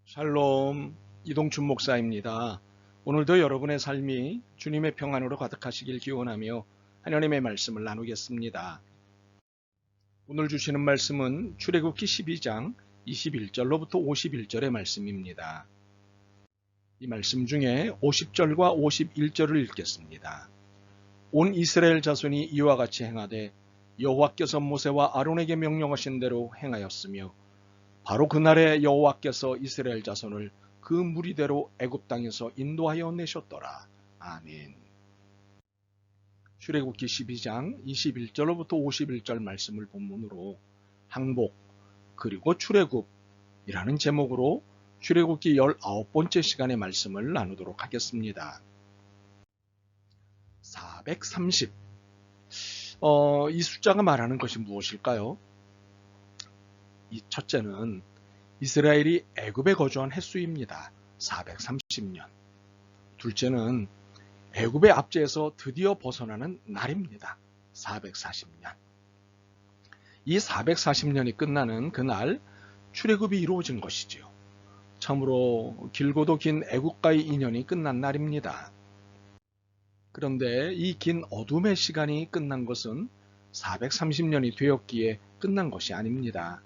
샬롬, 이동춘 목사입니다. 오늘도 여러분의 삶이 주님의 평안으로 가득하시길 기원하며 하나님의 말씀을 나누겠습니다. 오늘 주시는 말씀은 출애굽기 12장 21절로부터 51절의 말씀입니다. 이 말씀 중에 50절과 51절을 읽겠습니다. 온 이스라엘 자손이 이와 같이 행하되 여호와께서 모세와 아론에게 명령하신 대로 행하였으며 바로 그날에 여호와께서 이스라엘 자손을 그 무리대로 애굽 땅에서 인도하여 내셨더라. 아멘. 출애굽기 12장 21절로부터 51절 말씀을 본문으로 항복 그리고 출애굽이라는 제목으로 출애굽기 19번째 시간의 말씀을 나누도록 하겠습니다. 430. 이 숫자가 말하는 것이 무엇일까요? 이 첫째는 이스라엘이 애굽에 거주한 횟수입니다. 430년. 둘째는 애굽의 압제에서 드디어 벗어나는 날입니다. 440년. 이 440년이 끝나는 그날 출애굽이 이루어진 것이지요. 참으로 길고도 긴 애굽과의 인연이 끝난 날입니다. 그런데 이 긴 어둠의 시간이 끝난 것은 430년이 되었기에 끝난 것이 아닙니다.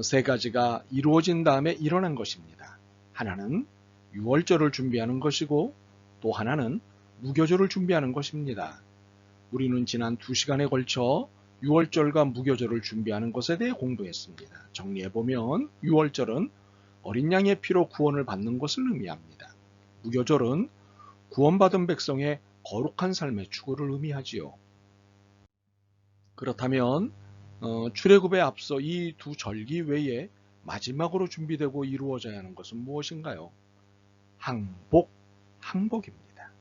세 가지가 이루어진 다음에 일어난 것입니다. 하나는 유월절을 준비하는 것이고 또 하나는 무교절을 준비하는 것입니다. 우리는 지난 2시간에 걸쳐 유월절과 무교절을 준비하는 것에 대해 공부했습니다. 정리해보면 유월절은 어린 양의 피로 구원을 받는 것을 의미합니다. 무교절은 구원받은 백성의 거룩한 삶의 추구를 의미하지요. 그렇다면 출애굽에 앞서 이 두 절기 외에 마지막으로 준비되고 이루어져야 하는 것은 무엇인가요? 항복입니다.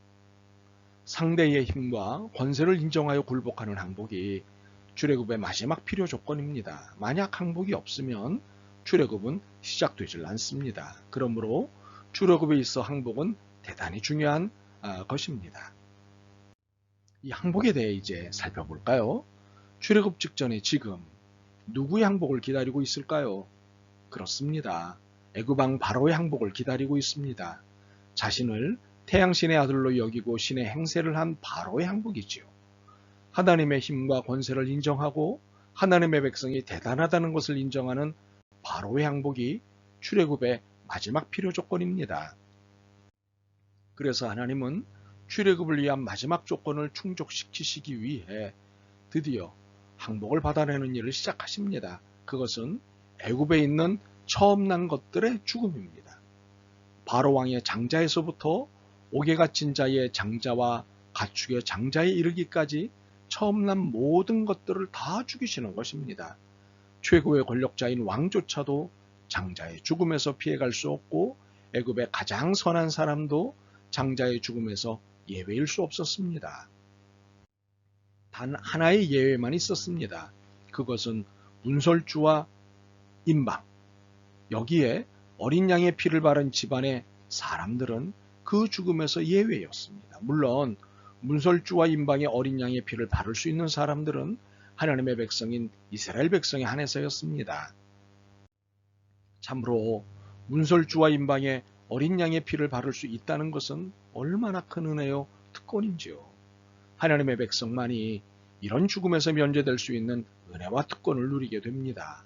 상대의 힘과 권세를 인정하여 굴복하는 항복이 출애굽의 마지막 필요 조건입니다. 만약 항복이 없으면 출애굽은 시작되질 않습니다. 그러므로 출애굽에 있어 항복은 대단히 중요한 것입니다. 이 항복에 대해 이제 살펴볼까요? 출애굽 직전에 지금 누구의 항복을 기다리고 있을까요? 그렇습니다. 애굽 왕 바로의 항복을 기다리고 있습니다. 자신을 태양신의 아들로 여기고 신의 행세를 한 바로의 항복이지요. 하나님의 힘과 권세를 인정하고 하나님의 백성이 대단하다는 것을 인정하는 바로의 항복이 출애굽의 마지막 필요 조건입니다. 그래서 하나님은 출애굽을 위한 마지막 조건을 충족시키시기 위해 드디어 항복을 받아내는 일을 시작하십니다. 그것은 애굽에 있는 처음 난 것들의 죽음입니다. 바로 왕의 장자에서부터 옥에 갇힌 자의 장자와 가축의 장자에 이르기까지 처음 난 모든 것들을 다 죽이시는 것입니다. 최고의 권력자인 왕조차도 장자의 죽음에서 피해갈 수 없고 애굽의 가장 선한 사람도 장자의 죽음에서 예외일 수 없었습니다. 단 하나의 예외만 있었습니다. 그것은 문설주와 임방. 여기에 어린 양의 피를 바른 집안의 사람들은 그 죽음에서 예외였습니다. 물론 문설주와 임방의 어린 양의 피를 바를 수 있는 사람들은 하나님의 백성인 이스라엘 백성에 한해서였습니다. 참으로 문설주와 임방의 어린 양의 피를 바를 수 있다는 것은 얼마나 큰 은혜요 특권인지요. 하나님의 백성만이 이런 죽음에서 면제될 수 있는 은혜와 특권을 누리게 됩니다.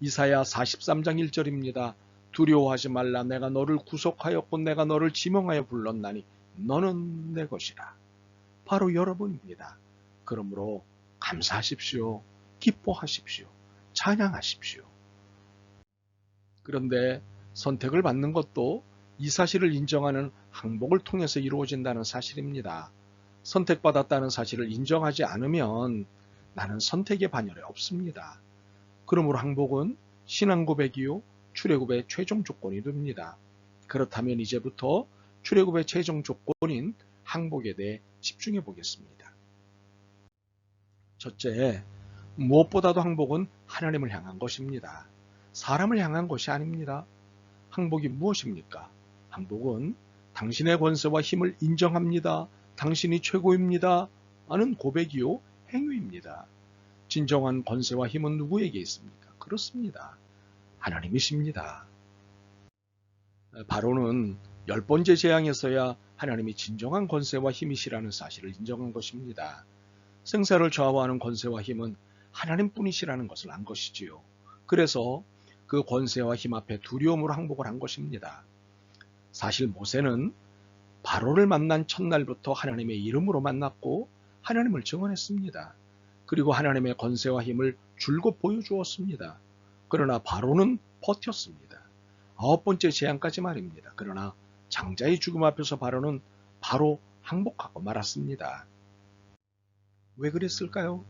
이사야 43장 1절입니다. 두려워하지 말라. 내가 너를 구속하였고 내가 너를 지명하여 불렀나니 너는 내 것이라. 바로 여러분입니다. 그러므로 감사하십시오. 기뻐하십시오. 찬양하십시오. 그런데 선택을 받는 것도 이 사실을 인정하는 항복을 통해서 이루어진다는 사실입니다. 선택받았다는 사실을 인정하지 않으면 나는 선택의 반열에 없습니다. 그러므로 항복은 신앙 고백이요 출애굽의 최종 조건이 됩니다. 그렇다면 이제부터 출애굽의 최종 조건인 항복에 대해 집중해 보겠습니다. 첫째, 무엇보다도 항복은 하나님을 향한 것입니다. 사람을 향한 것이 아닙니다. 항복이 무엇입니까? 항복은 당신의 권세와 힘을 인정합니다. 당신이 최고입니다. 하는 고백이요 행위입니다. 진정한 권세와 힘은 누구에게 있습니까? 그렇습니다. 하나님이십니다. 바로는 10번째 재앙에서야 하나님이 진정한 권세와 힘이시라는 사실을 인정한 것입니다. 생사를 좌우하는 권세와 힘은 하나님뿐이시라는 것을 안 것이지요. 그래서 그 권세와 힘 앞에 두려움으로 항복을 한 것입니다. 사실 모세는 바로를 만난 첫날부터 하나님의 이름으로 만났고 하나님을 증언했습니다. 그리고 하나님의 권세와 힘을 줄곧 보여주었습니다. 그러나 바로는 버텼습니다. 9번째 재앙까지 말입니다. 그러나 장자의 죽음 앞에서 바로는 바로 항복하고 말았습니다. 왜 그랬을까요?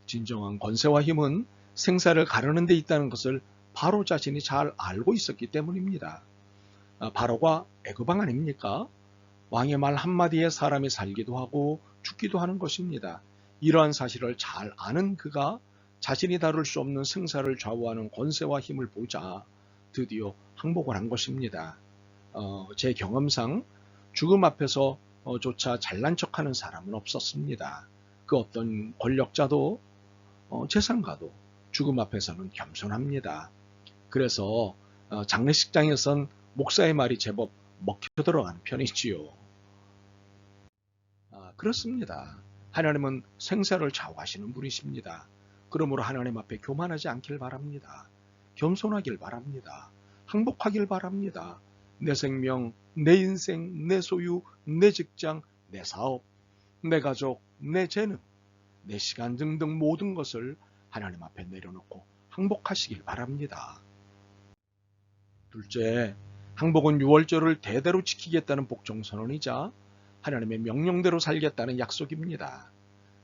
진정한 권세와 힘은 생사를 가르는 데 있다는 것을 바로 자신이 잘 알고 있었기 때문입니다. 바로가 애굽왕 아닙니까? 왕의 말 한마디에 사람이 살기도 하고 죽기도 하는 것입니다. 이러한 사실을 잘 아는 그가 자신이 다룰 수 없는 생사를 좌우하는 권세와 힘을 보자 드디어 항복을 한 것입니다. 제 경험상 죽음 앞에서 조차 잘난 척하는 사람은 없었습니다. 그 어떤 권력자도 재상가도 죽음 앞에서는 겸손합니다. 그래서 장례식장에선 목사의 말이 제법 먹혀 들어가는 편이지요. 그렇습니다. 하나님은 생사를 좌우하시는 분이십니다. 그러므로 하나님 앞에 교만하지 않길 바랍니다. 겸손하길 바랍니다. 항복하길 바랍니다. 내 생명, 내 인생, 내 소유, 내 직장, 내 사업, 내 가족, 내 재능, 내 시간 등등 모든 것을 하나님 앞에 내려놓고 항복하시길 바랍니다. 둘째, 항복은 유월절을 대대로 지키겠다는 복종선언이자 하나님의 명령대로 살겠다는 약속입니다.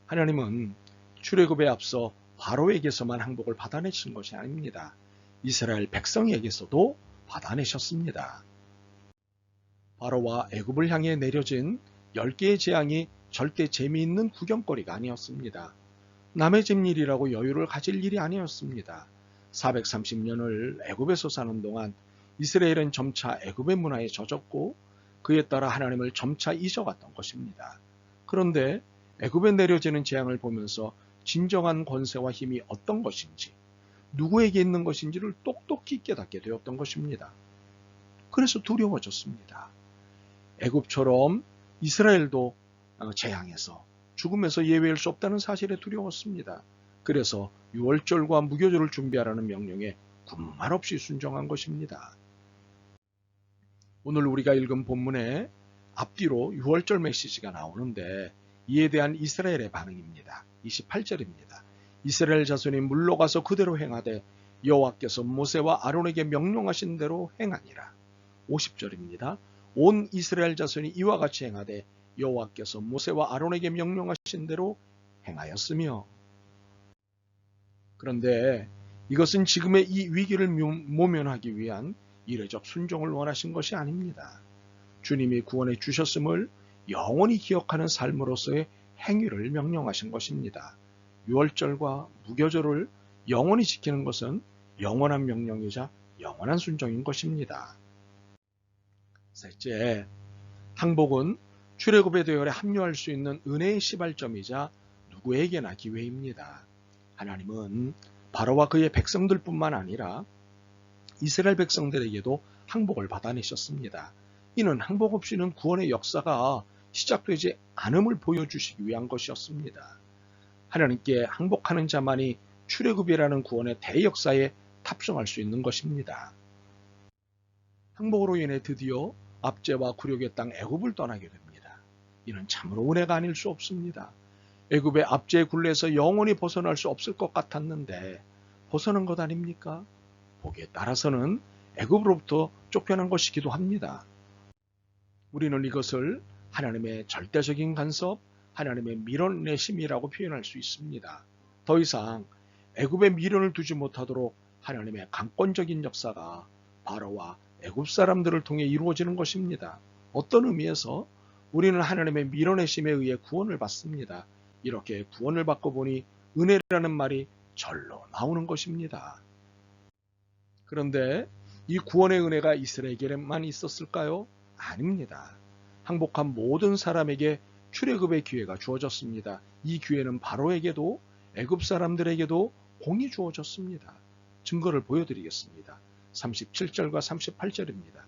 하나님은 출애굽에 앞서 바로에게서만 항복을 받아내신 것이 아닙니다. 이스라엘 백성에게서도 받아내셨습니다. 바로와 애굽을 향해 내려진 10개의 재앙이 절대 재미있는 구경거리가 아니었습니다. 남의 집 일이라고 여유를 가질 일이 아니었습니다. 430년을 애굽에서 사는 동안 이스라엘은 점차 애굽의 문화에 젖었고 그에 따라 하나님을 점차 잊어갔던 것입니다. 그런데 애굽에 내려지는 재앙을 보면서 진정한 권세와 힘이 어떤 것인지, 누구에게 있는 것인지를 똑똑히 깨닫게 되었던 것입니다. 그래서 두려워졌습니다. 애굽처럼 이스라엘도 재앙에서, 죽음에서 예외할 수 없다는 사실에 두려웠습니다. 그래서 유월절과 무교절을 준비하라는 명령에 군말 없이 순종한 것입니다. 오늘 우리가 읽은 본문에 앞뒤로 유월절 메시지가 나오는데 이에 대한 이스라엘의 반응입니다. 28절입니다. 이스라엘 자손이 물러가서 그대로 행하되 여호와께서 모세와 아론에게 명령하신 대로 행하니라. 50절입니다. 온 이스라엘 자손이 이와 같이 행하되 여호와께서 모세와 아론에게 명령하신 대로 행하였으며. 그런데 이것은 지금의 이 위기를 모면하기 위한 이례적 순종을 원하신 것이 아닙니다. 주님이 구원해 주셨음을 영원히 기억하는 삶으로서의 행위를 명령하신 것입니다. 유월절과 무교절을 영원히 지키는 것은 영원한 명령이자 영원한 순종인 것입니다. 셋째, 항복은 출애굽의 대열에 합류할 수 있는 은혜의 시발점이자 누구에게나 기회입니다. 하나님은 바로와 그의 백성들뿐만 아니라 이스라엘 백성들에게도 항복을 받아내셨습니다. 이는 항복 없이는 구원의 역사가 시작되지 않음을 보여주시기 위한 것이었습니다. 하나님께 항복하는 자만이 출애굽이라는 구원의 대역사에 탑승할 수 있는 것입니다. 항복으로 인해 드디어 압제와 굴욕의 땅 애굽을 떠나게 됩니다. 이는 참으로 은혜가 아닐 수 없습니다. 애굽의 압제의 굴레에서 영원히 벗어날 수 없을 것 같았는데 벗어난 것 아닙니까? 보기에 따라서는 애굽으로부터 쫓겨난 것이기도 합니다. 우리는 이것을 하나님의 절대적인 간섭, 하나님의 밀어내심이라고 표현할 수 있습니다. 더 이상 애굽에 미련을 두지 못하도록 하나님의 강권적인 역사가 바로와 애굽 사람들을 통해 이루어지는 것입니다. 어떤 의미에서 우리는 하나님의 밀어내심에 의해 구원을 받습니다. 이렇게 구원을 받고 보니 은혜라는 말이 절로 나오는 것입니다. 그런데 이 구원의 은혜가 이스라엘에게만 있었을까요? 아닙니다. 항복한 모든 사람에게 출애굽의 기회가 주어졌습니다. 이 기회는 바로에게도 애굽 사람들에게도 공이 주어졌습니다. 증거를 보여드리겠습니다. 37절과 38절입니다.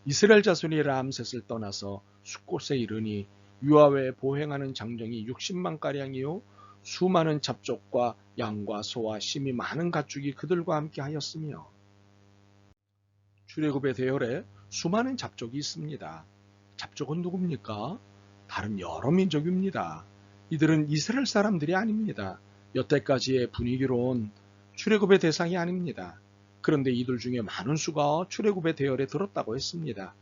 이스라엘 자손이 람셋을 떠나서 숫곳에 이르니 유아외에 보행하는 장정이 60만 가량이요 수많은 잡족과 양과 소와 심이 많은 가축이 그들과 함께 하였으며 출애굽의 대열에 수많은 잡족이 있습니다. 잡족은 누굽니까? 다른 여러 민족입니다. 이들은 이스라엘 사람들이 아닙니다. 여태까지의 분위기론 출애굽의 대상이 아닙니다. 그런데 이들 중에 많은 수가 출애굽의 대열에 들었다고 했습니다.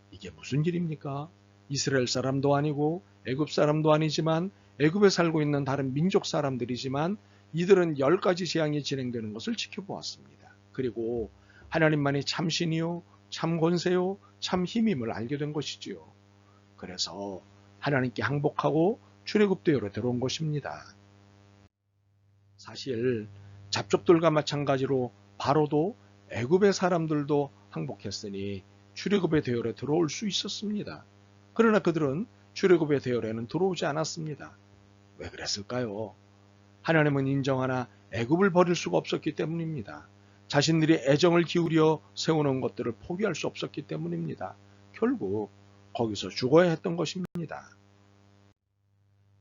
이게 무슨 일입니까? 이스라엘 사람도 아니고 애굽 사람도 아니지만 애굽에 살고 있는 다른 민족 사람들이지만 이들은 10가지 재앙이 진행되는 것을 지켜보았습니다. 그리고 하나님만이 참 신이요, 참 권세요, 참 힘임을 알게 된 것이지요. 그래서 하나님께 항복하고 출애굽대열에 들어온 것입니다. 사실 잡족들과 마찬가지로 바로도 애굽의 사람들도 항복했으니 출애굽의 대열에 들어올 수 있었습니다. 그러나 그들은 출애굽의 대열에는 들어오지 않았습니다. 왜 그랬을까요? 하나님은 인정하나 애굽을 버릴 수가 없었기 때문입니다. 자신들이 애정을 기울여 세우는 것들을 포기할 수 없었기 때문입니다. 결국 거기서 죽어야 했던 것입니다.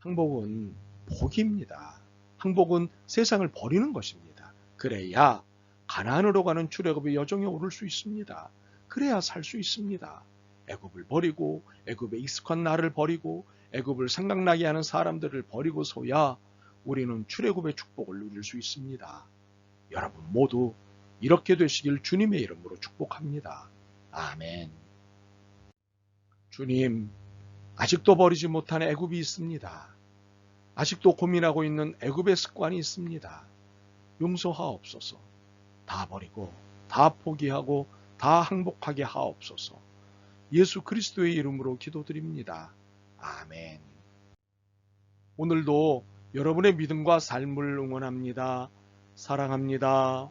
항복은 포기입니다. 항복은 세상을 버리는 것입니다. 그래야 가나안으로 가는 출애굽의 여정에 오를 수 있습니다. 그래야 살 수 있습니다. 애굽을 버리고 애굽의 익숙한 나를 버리고 애굽을 생각나게 하는 사람들을 버리고서야 우리는 출애굽의 축복을 누릴 수 있습니다. 여러분 모두 이렇게 되시길 주님의 이름으로 축복합니다. 아멘. 주님, 아직도 버리지 못한 애굽이 있습니다. 아직도 고민하고 있는 애굽의 습관이 있습니다. 용서하옵소서. 다 버리고 다 포기하고 다 항복하게 하옵소서. 예수 그리스도의 이름으로 기도드립니다. 아멘. 오늘도 여러분의 믿음과 삶을 응원합니다. 사랑합니다.